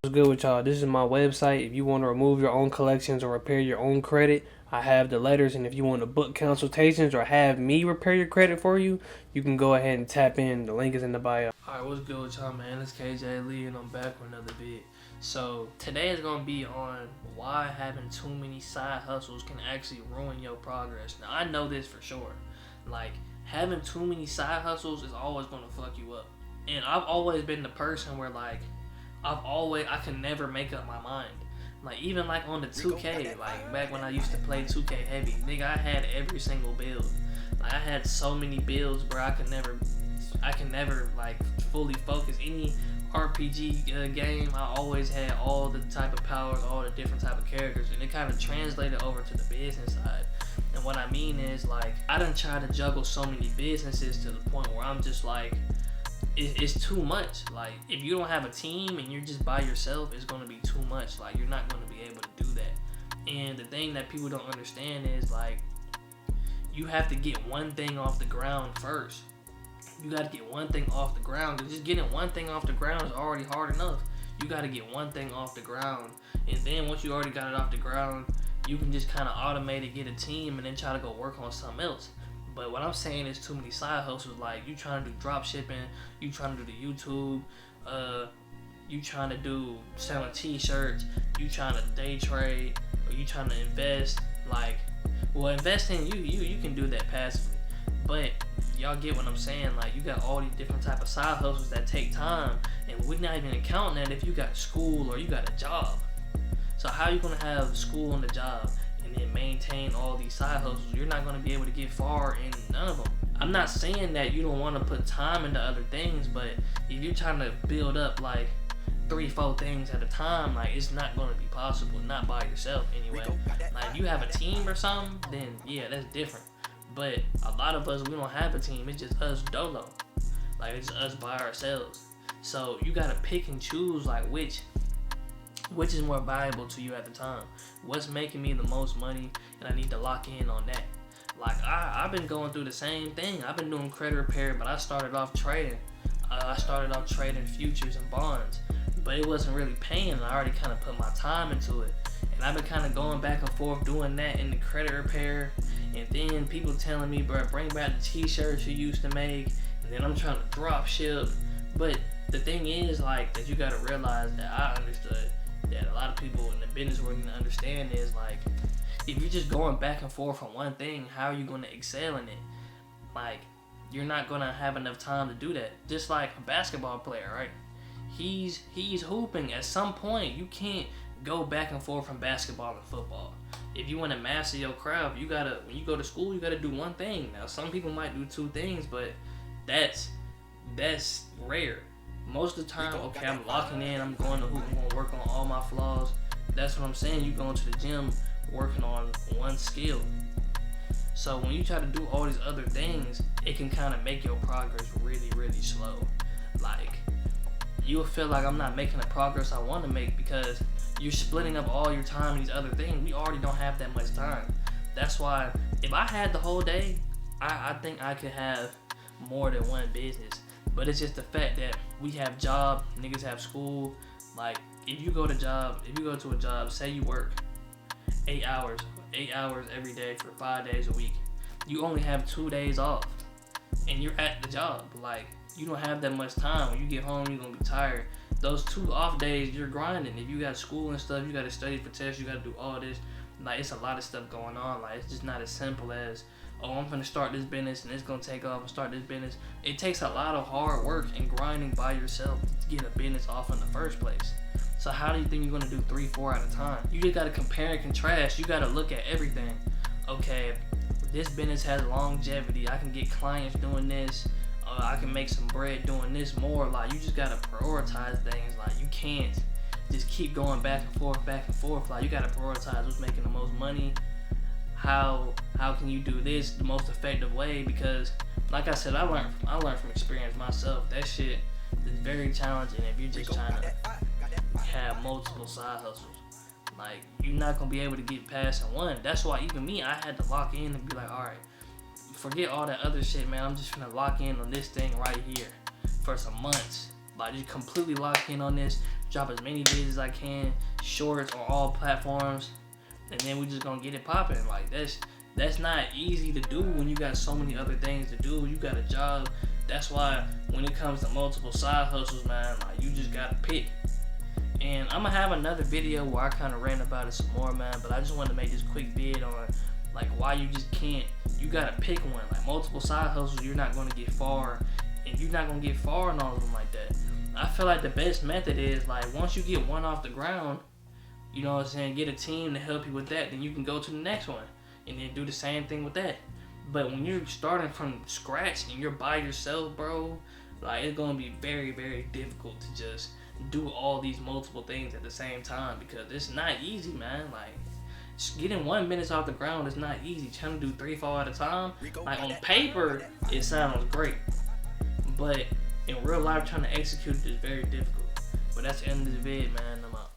What's good with y'all? This is my website. If you want to remove your own collections or repair your own credit, I have the letters. And if you want to book consultations or have me repair your credit for you, you can go ahead and tap in. The link is in the bio. Alright, what's good with y'all, man? It's KJ Lee, and I'm back with another vid. So today is going to be on why having too many side hustles can actually ruin your progress. Now, I know this for sure. Like, having too many side hustles is always going to fuck you up. And I've always been the person where, like, I can never make up my mind. Like, even like on the 2K, like back when I used to play 2K heavy, nigga, I had every single build. Like, I had so many builds, bro. I can never like fully focus. Any RPG game, I always had all the type of powers, all the different type of characters, and it kind of translated over to the business side. And what I mean is, like, I done tried to juggle so many businesses to the point where I'm just like, it's too much. Like, if you don't have a team and you're just by yourself, it's going to be too much. Like, you're not going to be able to do that. And the thing that people don't understand is, like, you have to get one thing off the ground first. You got to get one thing off the ground. Because just getting one thing off the ground is already hard enough. You got to get one thing off the ground. And then once you already got it off the ground, you can just kind of automate it, get a team, and then try to go work on something else. But what I'm saying is too many side hustles. Like, you trying to do drop shipping, you trying to do the YouTube, you trying to do selling t-shirts, you trying to day trade, or you trying to invest. Like, well, investing, you can do that passively. But y'all get what I'm saying. Like, you got all these different type of side hustles that take time, and we're not even accounting that if you got school or you got a job. So how you gonna have school and a job and then maintain all these side hustles? You're not going to be able to get far in none of them. I'm not saying that you don't want to put time into other things, but if you're trying to build up like 3-4 things at a time, like, it's not going to be possible, not by yourself anyway. Like, if you have a team or something, then yeah, that's different. But a lot of us, we don't have a team. It's just us dolo. Like, it's us by ourselves. So you got to pick and choose, like, which is more valuable to you at the time. What's making me the most money, and I need to lock in on that. Like, I've been going through the same thing. I've been doing credit repair, but I started off trading. I started off trading futures and bonds, but it wasn't really paying. I already kind of put my time into it, and I've been kind of going back and forth doing that in the credit repair. And then people telling me, bro, bring back the t-shirts you used to make, and then I'm trying to drop ship. But the thing is, like, that you got to realize that I understood that a lot of people in the business world need to understand is, like, if you're just going back and forth on one thing, how are you going to excel in it? Like, you're not going to have enough time to do that. Just like a basketball player, right? He's hooping. At some point, you can't go back and forth from basketball and football. If you want to master your craft, when you go to school, you got to do one thing. Now, some people might do 2 things, but that's rare. Most of the time, okay, I'm locking in, I'm going to hoop, I'm going to work on all my flaws. That's what I'm saying. You going to the gym working on one skill. So when you try to do all these other things, it can kind of make your progress really, really slow. Like, you'll feel like I'm not making the progress I want to make because you're splitting up all your time in these other things. We already don't have that much time. That's why if I had the whole day, I think I could have more than one business. But it's just the fact that we have job, niggas have school. Like, if you go to a job, say you work 8 hours every day for 5 days a week, you only have 2 days off, and you're at the job. Like, you don't have that much time. When you get home, you're gonna be tired. Those 2 off days, you're grinding. If you got school and stuff, you gotta study for tests, you gotta do all this. Like, it's a lot of stuff going on. Like, it's just not as simple as, oh, I'm gonna start this business and it's gonna take off and start this business. It takes a lot of hard work and grinding by yourself to get a business off in the first place. So how do you think you're gonna do 3-4 at a time? You just gotta compare and contrast. You gotta look at everything. Okay, this business has longevity. I can get clients doing this. I can make some bread doing this more. Like, you just gotta prioritize things. Like, you can't just keep going back and forth. Like, you gotta prioritize what's making the most money. How can you do this the most effective way? Because, like I said, I learned from experience myself. That shit is very challenging if you're just trying to have multiple side hustles. Like, you're not gonna be able to get past one. That's why even me, I had to lock in and be like, all right, forget all that other shit, man. I'm just gonna lock in on this thing right here for some months. Like, just completely lock in on this. drop as many videos as I can, shorts on all platforms, and then we just gonna get it popping. Like that's not easy to do when you got so many other things to do. You got a job. That's why when it comes to multiple side hustles, man, like you just gotta pick. And I'm gonna have another video where I kind of rant about it some more, man. But I just wanted to make this quick vid on like why you just can't. You gotta pick one. Like multiple side hustles, you're not gonna get far, and you're not gonna get far in all of them like that. I feel like the best method is like once you get one off the ground, you know what I'm saying, get a team to help you with that, then you can go to the next one and then do the same thing with that. But when you're starting from scratch and you're by yourself, bro, like it's gonna be very, very difficult to just do all these multiple things at the same time, because it's not easy, man. Like just getting 1 minute off the ground is not easy. Trying to do 3-4 at a time, like on paper it sounds great, but in real life trying to execute it is very difficult. But that's the end of the vid, man. I'm out.